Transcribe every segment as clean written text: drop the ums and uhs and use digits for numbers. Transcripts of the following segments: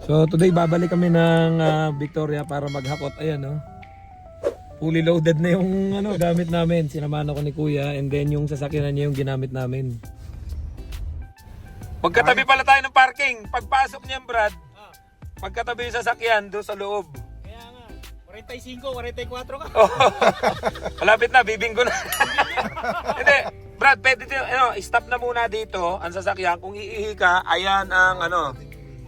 So today babalik kami ng Victoria para maghakot. Ayan, no. Fully loaded na yung gamit namin. Sinamahan ako ni Kuya, and then yung sasakyan niya yung ginamit namin. Pagkatabi pala tayo ng parking. Pagpasok niyan, Brad, pagkatabi yung sasakyan doon sa loob. Kaya nga, 45, 44 ka. Oh, malapit na, bibinggo na. Hindi, Brad, pwede stop na muna dito ang sasakyan. Kung iihi ka, ayan ang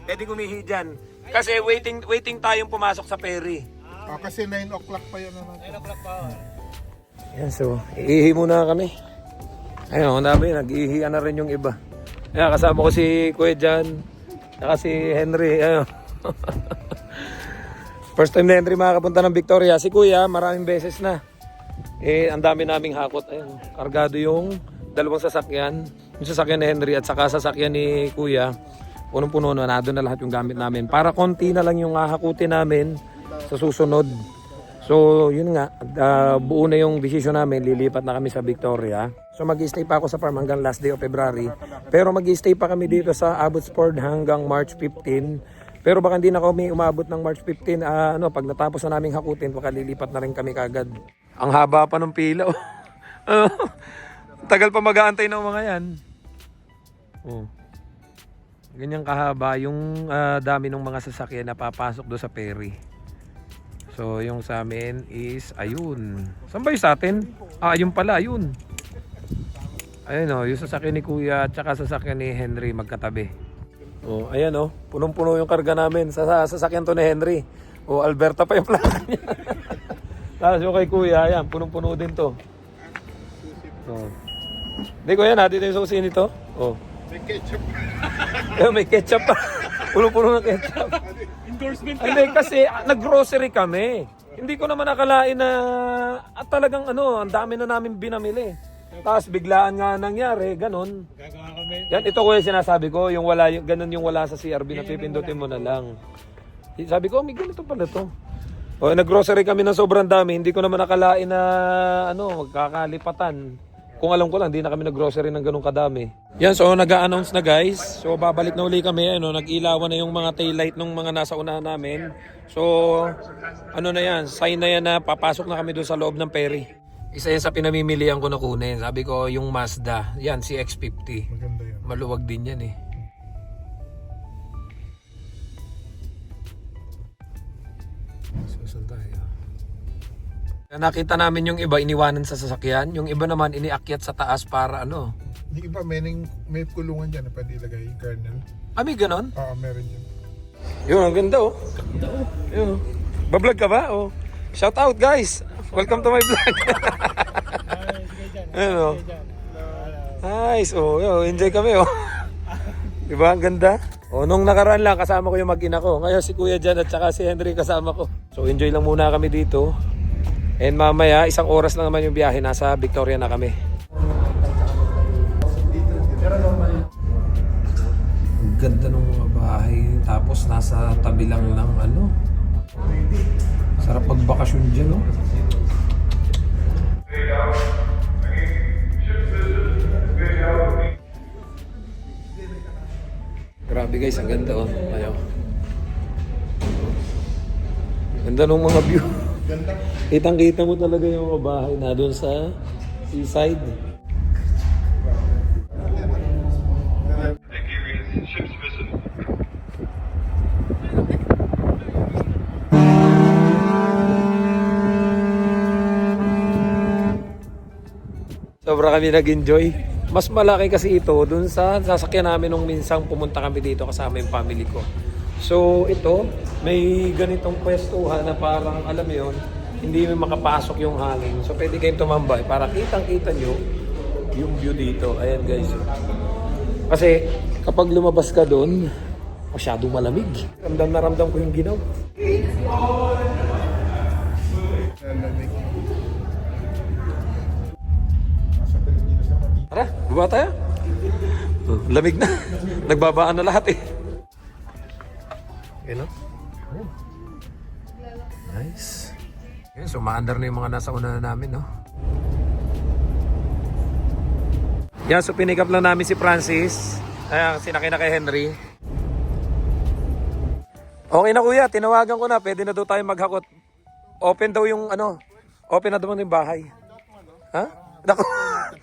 pwede gumihi dyan. Kasi waiting tayong pumasok sa ferry. Kasi 9 o'clock pa yun. 9 o'clock pa. Yan, so iihi muna kami. Ayun, nag-iihian na rin yung iba. Ayan, kasama ko si Kuya Jan, saka si Henry. Ayun. First time na Henry makakapunta ng Victoria. Si Kuya, maraming beses na. Ang dami naming hakot. Ayun, kargado yung dalawang sasakyan. Yung sasakyan ni Henry at saka sasakyan ni Kuya. Punong-puno na, doon na lahat yung gamit namin. Para konti na lang yung hahakutin namin sa susunod. So yun nga, buo na yung desisyon namin, lilipat na kami sa Victoria. So mag-stay pa ako sa farm hanggang last day of February. Pero mag-stay pa kami dito sa Abbotsford hanggang March 15. Pero baka hindi na kami umabot ng March 15. Pag natapos na naming hakutin, baka lilipat na rin kami kagad. Ang haba pa ng pila. Tagal pa mag-aantay ng mga yan. Ganyan kahaba yung dami ng mga sasakyan na papasok do sa ferry. So yung sa amin is ayun. Saan ba yung sa atin? Ayun pala, ayun. Ayun yung sasakyan ni Kuya at saka sasakyan ni Henry magkatabi. Ayan punong-puno yung karga namin sa sasakyan to ni Henry. Alberta pa yung plaka niya. Tapos yung kay Kuya, ayan, punong-puno din to. Hindi Kuya, natin yung susi nito. May ketchup. May ketchup pa. Puno-puno ng ketchup. Endorsement ka. Hindi, kasi nag-grocery kami. Hindi ko naman nakalain na talagang ang dami na namin binamili. Tapos biglaan nga nangyari, ganun. Gagawa kami. Yan, ito ko yung sinasabi ko, ganun yung wala sa CRB na pipindutin mo na lang. Sabi ko, may ganito pala to. Nag-grocery kami ng sobrang dami, hindi ko naman nakalain na magkakalipatan. Kung alam ko lang, hindi na kami nag-grocery ng ganun kadami. Yan, so nag-a-announce na guys. So babalik na uli kami, nag-ilawan na yung mga taillight ng mga nasa unahan namin. So na yan, sign na yan na papasok na kami doon sa loob ng ferry. Isa yan sa pinamimilian ko na kunin. Sabi ko yung Mazda, yan CX-50. Maganda yan. Maluwag din yan eh. Susunod tayo. Nakita namin yung iba iniwanan sa sasakyan, yung iba naman iniakyat sa taas para Yung iba may kulungan dyan na pwede ilagay, kernel. May ganon? Oo, meron yun. Yun, ang ganda Yun Bablog ka ba? Shout out guys! Welcome to my vlog! Ayun Nice! Enjoy kami Diba? Ang ganda? Nung nakaraan lang kasama ko yung mag-ina ko. Ngayon si Kuya Jan at saka si Henry kasama ko. So enjoy lang muna kami dito. And mamaya, 1 oras lang naman yung biyahe. Nasa Victoria na kami. Ang ganda ng mga bahay. Tapos nasa tabi lang ng sarap magbakasyon dyan, Grabe guys, ang ganda Ayaw. Ganda ng mga view. Kitang-kita mo talaga yung mga bahay na doon sa seaside. Sobra kami nag-enjoy. Mas malaki kasi ito doon sa sasakyan namin nung minsang pumunta kami dito kasama yung family ko. So ito, may ganitong pwestuhan na parang alam mo yun, hindi mo makapasok yung hangin. So pwede kayong tumambay para kitang-kita nyo yung view dito. Ayan guys. Kasi kapag lumabas ka doon, masyadong malamig. Ramdam na ramdam ko yung ginaw. Tara, baba tayo. Lamig na. Nagbabaan na lahat eh. Yan Nice. Yan, so maandar na yung mga nasa una na namin, Yan, so pinikap lang namin si Francis. Ayan, sinakay na kay Henry. Okay na kuya, tinawagan ko na. Pwede na daw tayo maghakot. Open daw yung ano. Open na daw yung bahay. Ha? Dako.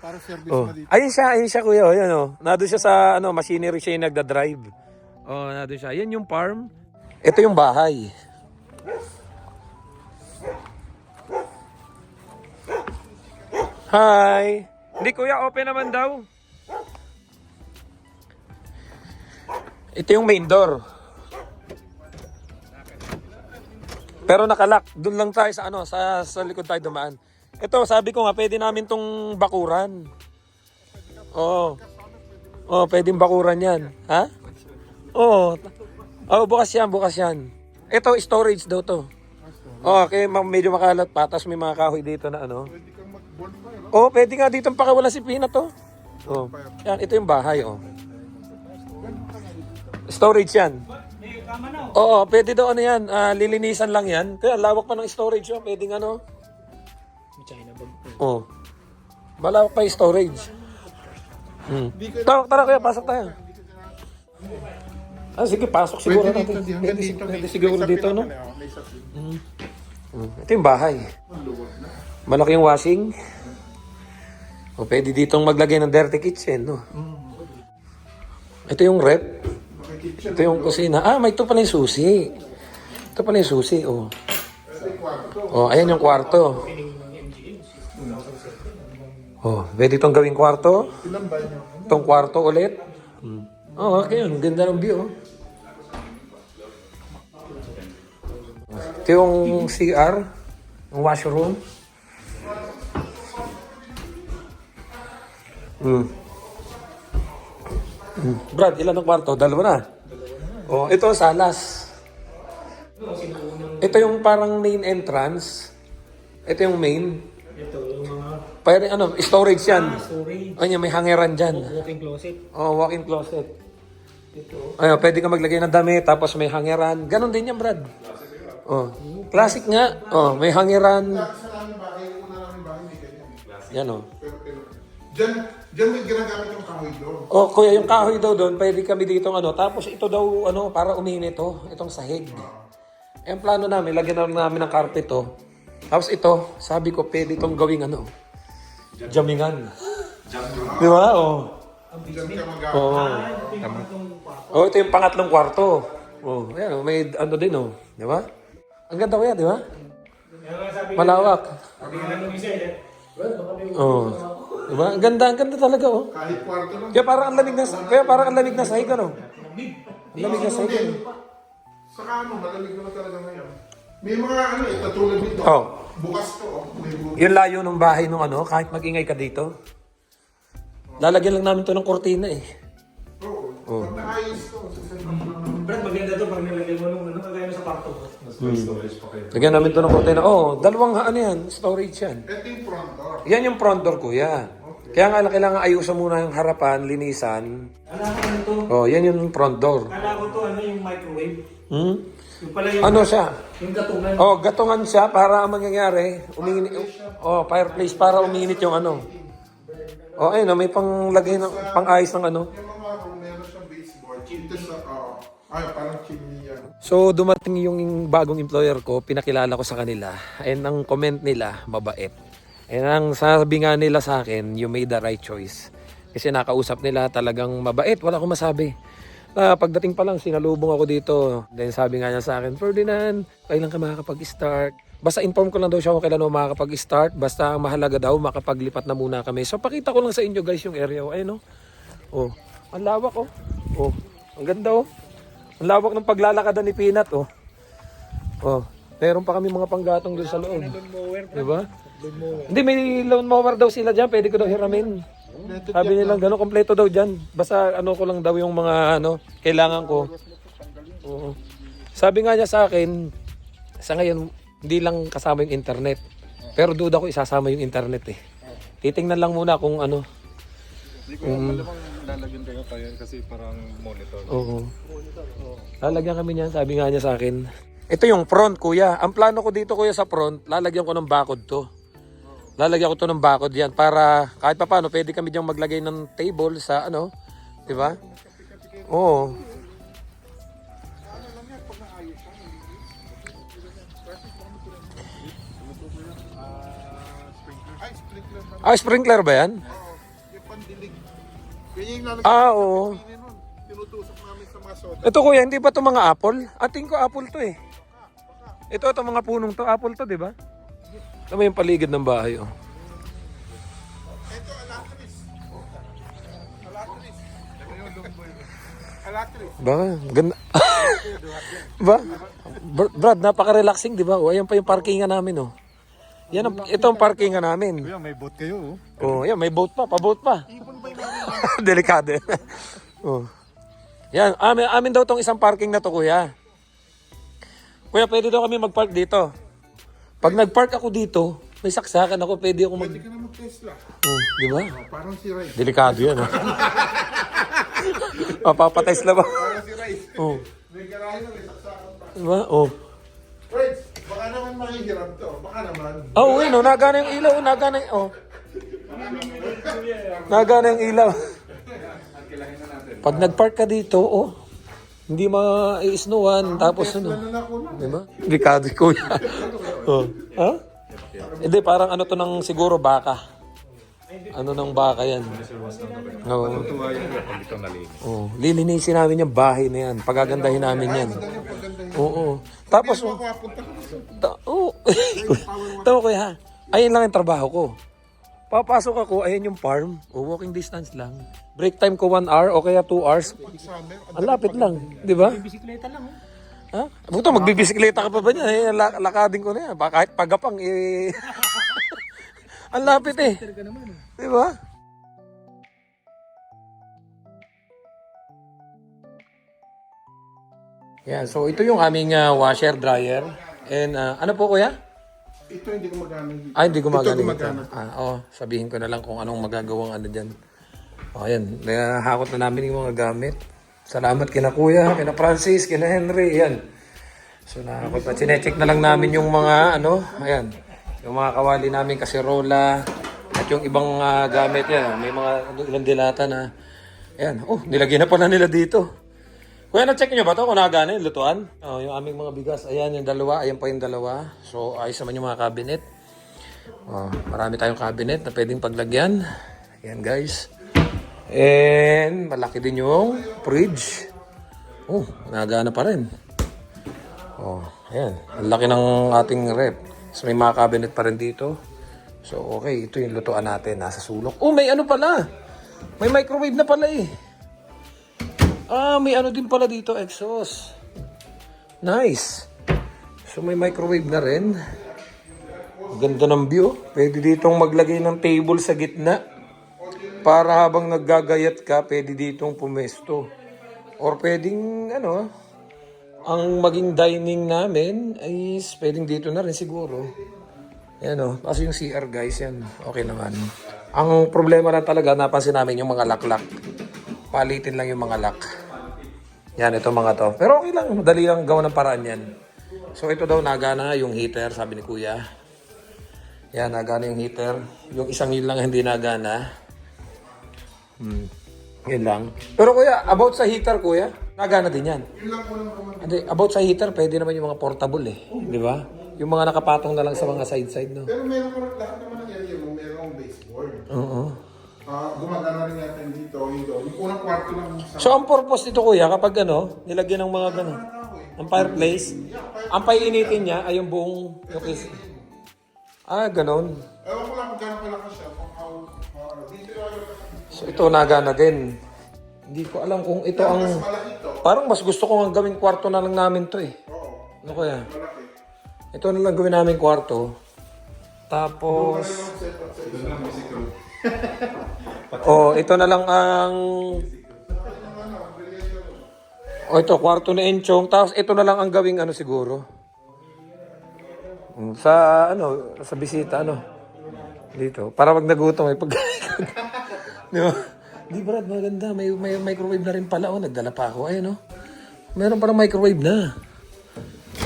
Para service Oh. na dito. Ayun siya kuya. Ayun oh. Nandun siya sa ano, machinery siya yung nagda-drive. Oh, nandun siya. Yan yung farm. Ito yung bahay. Hi. Hindi kuya, open naman daw. Ito yung main door. Pero nakalock. Doon lang tayo sa ano, sa likod tayo dumaan. Ito, sabi ko nga, pwede namin tong bakuran. Oo. Oh, pwedeng bakuran yan. Ha? Oo. Oh, bukas yan. Ito, storage daw to. Okay, medyo makalat pa. Tapos may mga kahoy dito na ano. Pwede kang mag-bonfire, no? Oh, pwede nga dito pakawalan si Pina to. Oh. Yan, ito yung bahay, oh. Storage yan. Oo, pwede daw ano yan. Lilinisan lang yan. Kaya lawak pa ng storage, oh. Pwede nga, no? Oh. Malawak pa yung storage. Tara, kaya pasok tayo. Sige, pasok siguro Pwede natin. dito, hanggang dito. Pwede siguro May dito, sapi no? naman, eh, may sapi. Ito yung bahay. Malaki yung washing. O pwede ditong maglagay ng dirty kitchen, no? Ito yung rep. Ito yung kusina. May ito pala yung susi. Ito pala yung susi, oh. Oh, ayan yung kwarto. Oh, pwede itong gawing kwarto. Ilang ba niyo? Itong kwarto ulit. Oh, okay yun. Ganda ng view, oh. Ito yung CR. Yung washroom. Brad, ilan ang kwarto? Dalawa na. Oh, ito salas. Ito yung parang main entrance. Ito yung main. Ito, yung mga Pero ano, storage yan. storage, Ayun, may hangeran dyan. walk-in closet. Oh, walk-in closet. Ito. Ayun, pwede ka maglagay ng dami, tapos may hangeran. Ganon din yan, Brad. Oh, classic nga. Oh, may hangeran. Sa namin bahay, una namin bahay, hindi ganyan. Yan, oh. Pero, dyan may ginagamit yung kahoy doon. Oh, kuya, yung kahoy daw doon, pwede kami dito ano. Tapos ito daw, ano, para uminit to. Itong sahig. Eh, ang plano namin, lagyan na namin ng carpet to. Tapos ito, sabi ko, pwede itong gawing ano. Jamingan. Di ba? Oh. Dyan ka mag- Oh. Oh, ito yung pangatlong kwarto. Oh, ayan, may ano din, oh. Di ba? Ang ganda ko yan, di ba? Malawak. Oh. Di ba? Ang ganda talaga, oh. Kahit kwarto lang. Kaya parang ang lamig na sahig, ano? Ang lamig na sahig, ano? Saka ano, malamig naman talaga ngayon. May mga ano, katulad dito. Oh. Bukas to, oh. May bukas. Yung layo ng bahay nung ano, kahit mag-ingay ka dito. Lalagyan lang namin to ng kortina, eh. Oo. Pag naayos to, sasabihin. Brad, maganda to pag nilagay mo nung ano, kagaya mo sa kwarto. Lagyan namin to ng kortina. Oh, dalawang ano yan, storage yan. Ito yung front door. Yan yung front door, kuya. Kaya nga kailangan ayusan muna yung harapan, linisan. Kala ko ano to? Oh, yan yung front door. Kala ko to ano yung microwave. Yung pala yung, Ano siya? yung gatungan. Oh, gatungan siya para ang mangyayari, uminit. Oh, fireplace para uminit yung ano. Oh, ayun, may panglagay ng pang-ayos ng ano. Yung mga room, meron siyang baseboard. Ito sa, parang chimney yan. So, dumating yung bagong employer ko, pinakilala ko sa kanila. And ang comment nila, mabait. And ang sabi nga nila sa akin, you made the right choice. Kasi nakausap nila talagang mabait, wala akong masabi. Pagdating pa lang, sinalubong ako dito. Then sabi nga niya sa akin, Ferdinand, kailan ka makakapag-start? Basta inform ko lang daw siya kung kailan ako makakapag-start. Basta ang mahalaga daw, makapaglipat na muna kami. So pakita ko lang sa inyo guys yung area. Ayun, no? Oh, ang lawak, oh. Oh, ang ganda, oh. Ang lawak ng paglalakadan ni Peanut, oh. Oh, meron pa kami mga panggatong doon sa loob. Diba? Hindi, may lawn mower daw sila dyan. Pwede ko daw hiramin. Sabi nilang gano'n, kompleto daw dyan. Basta ano ko lang daw yung mga ano, kailangan ko. Oo. Sabi nga niya sa akin, sa ngayon, hindi lang kasama yung internet. Pero duda ko isasama yung internet eh. Titingnan lang muna kung ano. Hindi ko malamang lalagyan kayo tayo kasi parang monitor. Oo. Lalagyan kami niyan, sabi nga niya sa akin. Ito yung front, kuya. Ang plano ko dito, kuya, sa front, lalagyan ko ng bakod to. Lalagyan ko to ng bakod yan para kahit pa paano pwede kami diyang maglagay ng table sa ano, di ba? Oo. Ay, sprinkler pa. Ah, sprinkler ba yan? Oo, yung pandilig. Ganyan yung lalagyan Ah, oo. nun. Tinutusok namin sa mga soda. Ito kuya, hindi ba to mga apple? Ating ko apple to eh. Ito mga punong to, apple to, di ba? Ito yung paligid ng bahay, oh. Ito, alatris. Alatris. Alatris. Ba, ganda. Ba? Brad, napaka-relaxing, di ba? O, ayan pa yung parkingan namin, oh. Yan ang, ito ang parkingan namin. Kuya, may boat kayo, oh. Oh, yan, may boat pa, pa-boat pa. Delikado. Oh. Yan, amin daw tong isang parking na to, kuya. Kuya, pwede daw kami mag-park dito. Pag nag-park ako dito, may saksakan ako, pwede ako mag... Pwede ka na mag-Tesla. Oh, di ba? Parang si Ray. Delikado yan, ha? Mapapatay sila ba? Parang si Ray. Oh. May garahe na, may saksakan pa. Di ba? Oh. Ray, baka naman mahihirap to. Baka naman. Oh, uy, no, nagana yung ilaw, nagana yung... Oh. Nagana yung ilaw. Pag nag-park ka dito, oh, hindi ma-i-snowan, tapos ano. Ano na ako na. Di ba? Delikado kuya. Oh. Ha? Hindi, parang ano to ng siguro baka. Ano ng baka yan? Oo. Tuwa yun pag ikaw nalinis. Oh, lilinisin namin yung bahay na yan. Pagagandahin namin yan. Oo. Tapos, Ako apunta ko dito. oh, tama ko ha. Ayun lang yung trabaho ko. Papasok ako, ayan yung farm. O, walking distance lang. Break time ko 1 hour o kaya 2 hours. Summer. Ang lapit lang, di ba? Bisikleta lang, oh. Ha? Buto, magbibisikleta ka pa ba niya? Eh, lakadin ko na yan. Baka kahit pagapang, eh. Ang lapit eh. Di ba? Yan, so ito yung aming washer dryer. And ano po kuya? Ito hindi ko magana dito. Ay, hindi gumagana Ito ito. gumagana. Sabihin ko na lang kung anong magagawang ano dyan. Ayan, nahakot na namin yung mga gamit. Salamat kina Kuya, kina Francis, kina Henry, yan. So nahakot na. Sinecheck na lang namin yung mga ano, ayan. Yung mga kawali namin kaserola at yung ibang gamit yan. May mga ilang dilata na, ayan. Oh, nilagyan na pala nila dito. Kuya, na-check nyo ba ito kung nagana yung lutuan? Oh, yung aming mga bigas, ayan yung dalawa, ayan pa yung dalawa. So ayos naman yung mga cabinet. Oh, marami tayong cabinet na pwedeng paglagyan. Ayan guys. And malaki din yung fridge. Oh, nagana pa rin. Oh, ayan. Ang laki ng ating rep. So may mga cabinet pa rin dito. So okay, ito yung lutuan natin. Nasa sulok. Oh, may ano pala. May microwave na pala eh. Ah, may ano din pala dito, exhaust. Nice. So may microwave na rin. Ganda ng view. Pwede ditong maglagay ng table sa gitna. Para habang naggagayat ka, pwede ditong pumesto. Or pwedeng, ano, ang maging dining namin is pwedeng dito na rin siguro. Yan o. Kasi yung CR guys, yan. Okay naman. Ang problema lang talaga, napansin namin yung mga laklak. Palitin lang yung mga lock. Yan, ito mga to. Pero okay lang, madali lang gawa ng paraan yan. So ito daw nagana yung heater, sabi ni Kuya. Yan, nagana yung heater. Yung isang yun lang hindi nagana. Yun lang. Pero Kuya, about sa heater Kuya, nagana din yan. Yun lang po naman. Hindi, about sa heater, pwede naman yung mga portable eh. Di ba? Yung mga nakapatong na lang sa mga side-side, no? Pero meron ko lahat naman ng area mo, merong baseboard. Oo. Gumagana rin natin dito, yung unang kwarto lang sa... So, ang purpose nito Kuya, kapag ano, nilagyan ng mga gano'n, ang fireplace, ang painitin niya ay yung buong, yung is... Ah, gano'n. Ewan ko lang kung gano'n kalakas siya, kung how dito lang. So, ito nagana din. Hindi ko alam kung ito ang... Mas malaki to. Parang mas gusto ko ang gawing kwarto na lang namin to eh. Oo, Ano kaya? malaki. Ito na lang gawin namin kwarto. Tapos... Oh, ito na lang ang... Oh, ito, kwarto na enchong. Tapos ito na lang ang gawing ano siguro. Sa ano, sa bisita ano. Dito. Para wag nagutom ay pagkain. Di ba? Di Brad, maganda. May microwave na rin pala. Oh, nagdala pa ako. Ayun oh. Meron parang microwave na.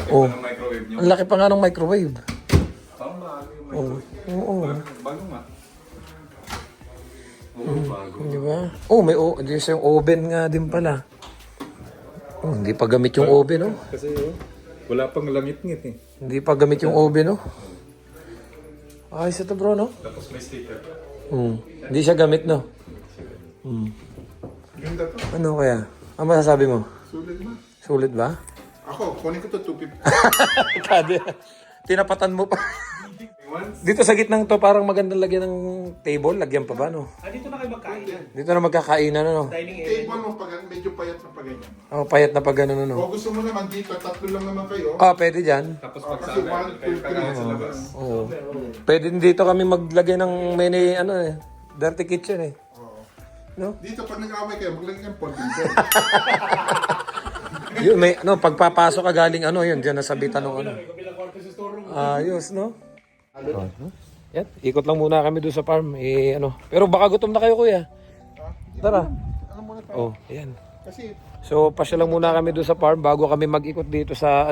Oh. Ang microwave nyo. Ang laki pa nga ng microwave. Tama, yung Oo. Oo. Di ba? Oh, may yung oven nga din pala. Oh, hindi pa gamit yung oven, oh. Kasi wala pang langit-ngit eh. Hindi pa gamit yung oven, oh. Ayos ito, bro, no? Tapos may sticker. Hindi siya gamit, no? Ganda to. Ano kaya? Ano masasabi mo? Sulit ba? Sulit ba? Ako, kunin ko to 250. Kade, tinapatan mo pa. Dito sa gitnang to, parang magandang lagyan ng table. Lagyan pa ba, no? Dito na kayo magkainan. Dito na magkakainan, no? Dining area. Table mo pag medyo payat na pag ganyan. Oh, payat na pag gano'n, no? O gusto mo naman dito, tatlo lang naman kayo. Ah, pwede dyan. Tapos Kasi 1, 2, 3 sa labas. Oo. Pwede din dito kami maglagay ng mini, dirty kitchen, eh. No? Dito pag nag-away kayo, maglagay ng pondinser. Yun, pagpapasok ka galing, yun, dyan nasabitan ng ayos, no? Yan, ikot lang muna kami doon sa farm. Pero baka gutom na kayo, kuya. Tara. Oh, ayan. Kasi So, pasya lang muna kami doon sa farm bago kami mag-ikot dito sa,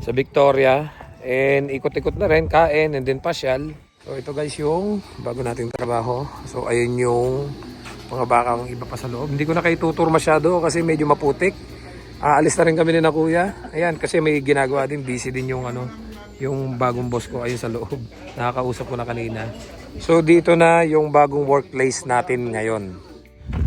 sa Victoria. And ikot-ikot na rin, kain, and then pasyal. So, ito guys yung bago nating trabaho. So, ayun yung mga bakang iba pa sa loob. Hindi ko na kayo tutur masyado kasi medyo maputik. Aalis na rin kami ni na kuya. Ayan, kasi may ginagawa din. Busy din yung yung bagong boss ko ayun sa loob. Nakakausap ko na kanina. So, dito na yung bagong workplace natin ngayon.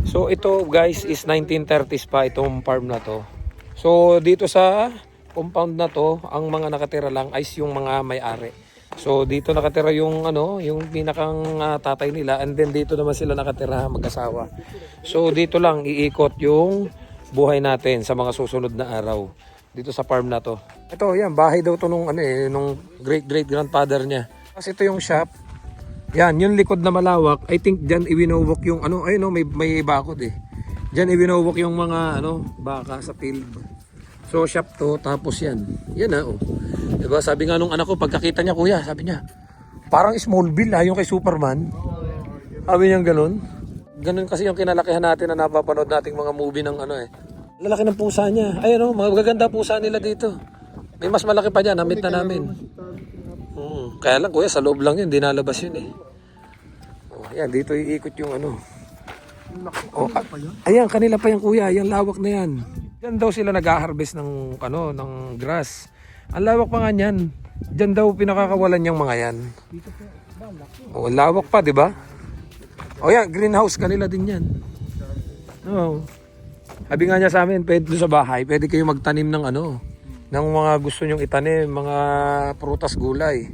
So, ito guys is 1930s pa itong farm na to. So, dito sa compound na to, ang mga nakatira lang ay yung mga may-ari. So, dito nakatira yung yung pinakang tatay nila, and then dito naman sila nakatira mag-asawa. So, dito lang iikot yung buhay natin sa mga susunod na araw dito sa farm na to. Ito, yan, bahay daw to nung nung great-great-grandfather niya. Kasi ito yung shop. Yan, yung likod na malawak, I think diyan iwinowok yung may bakod eh. Diyan iwinowok yung mga baka sa field. So, shop to, tapos yan. Yan Diba, sabi nga nung anak ko, pagkakita niya, kuya, sabi niya, parang Smallville yung kay Superman. Sabi niya ganun. Ganun kasi yung kinalakihan natin na napapanood nating mga movie ng Lalaki ng pusa niya. Ay magaganda pusa nila dito. May mas malaki pa dyan, namit na namin. Kaya lang kuya, sa loob lang yun, di nalabas yun eh. Yan, dito iikot yung ayan, kanila pa yan kuya, yung lawak na yan. Diyan daw sila nag-harvest ng ng grass. Ang lawak pa nga niyan. Diyan daw pinakakawalan yung mga yan. Lawak pa, di ba? Yan, greenhouse kanila din yan. Sabi nga niya sa amin, pwede sa bahay, pwede kayo magtanim ng ng mga gusto nyong itanim, mga prutas, gulay.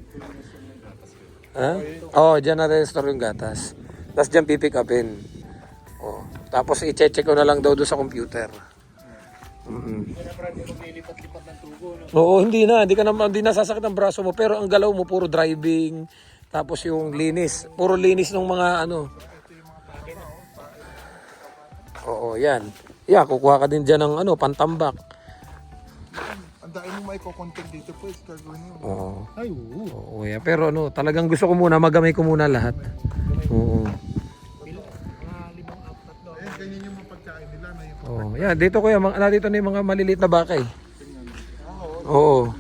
Diyan na restore yung gatas. Tapos diyan pipick upin. Tapos i-check ko na lang daw doon sa computer. Oo, hindi na sasakit ang braso mo, pero ang galaw mo puro driving, tapos yung linis, puro linis ng mga yan. Yeah, kukuha ka din diyan ng pantambak. ang dahil mo may kukontent dito po is gagawin mo. Oo, yeah. Pero talagang gusto ko muna magamay ko muna lahat. Oo. Ganyan yung mga pagkain nila na yung Yan, dito kuya, dito na yung mga maliliit na baka eh. Oo.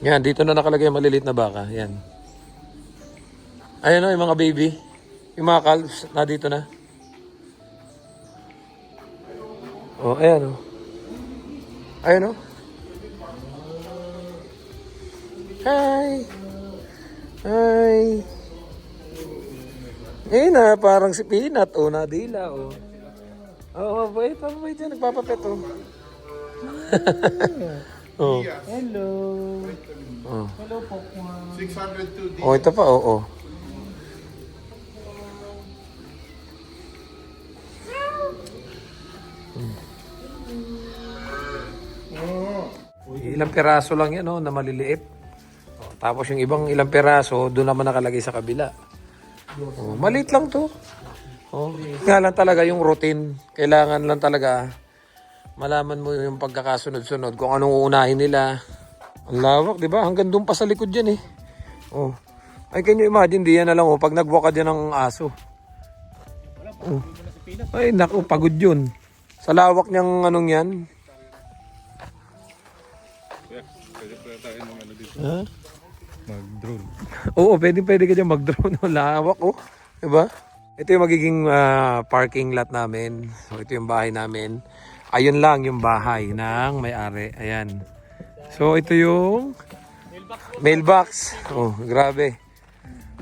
Yan, dito na nakalagay yung maliliit na baka. Yan. Ayan yung mga baby. Yung mga calves na dito na. Ayan Ayan Hi. Hi. Na, parang si Peanut, nadila, mabait yan, nagpapapet, Hello. Hello po. 602 ito pa, Ilang piraso lang yan, na maliliit. Tapos yung ibang ilang piraso, doon naman nakalagay sa kabila. Maliit lang to. Nga lang talaga yung routine. Kailangan lang talaga malaman mo yung pagkakasunod-sunod kung anong uunahin nila. Ang lawak, di ba? Hanggang doon pa sa likod dyan eh. Ay, can you imagine, di yan na lang pag nag-walk ka dyan ng aso. Ay, naku, pagod yun. Sa lawak niyang yan. Pwede tayo ng dito. Ha? mag-drone. Oo, pwede ka dyan mag-drone. Lawak, oh. Diba? Ito yung magiging parking lot namin. So, ito yung bahay namin. Ayun lang yung bahay ng may-ari. Ayan. So, ito yung mailbox. Oh, grabe.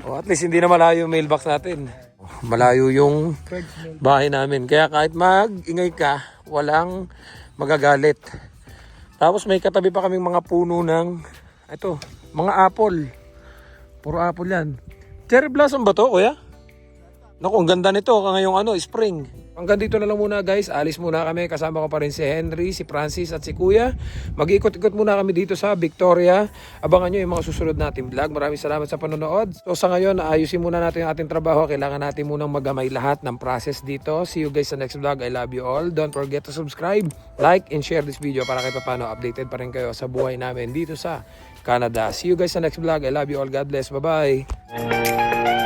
Oh, at least hindi na malayo yung mailbox natin. Oh, malayo yung bahay namin. Kaya kahit mag-ingay ka, walang magagalit. Tapos may katabi pa kaming mga puno ng ito, mga apple. Puro apple yan. Cherry blossom ba to, kuya? Naku, ang ganda nito ngayong spring. Hanggang dito na lang muna guys. Alis muna kami. Kasama ko pa rin si Henry, si Francis at si Kuya. Mag-ikot-ikot muna kami dito sa Victoria. Abangan nyo yung mga susunod nating vlog. Maraming salamat sa panonood. So sa ngayon, ayusin muna natin yung ating trabaho. Kailangan natin munang magamay lahat ng process dito. See you guys sa next vlog. I love you all. Don't forget to subscribe, like, and share this video para kahit paano updated pa rin kayo sa buhay namin dito sa Canada. See you guys sa next vlog. I love you all. God bless. Bye-bye.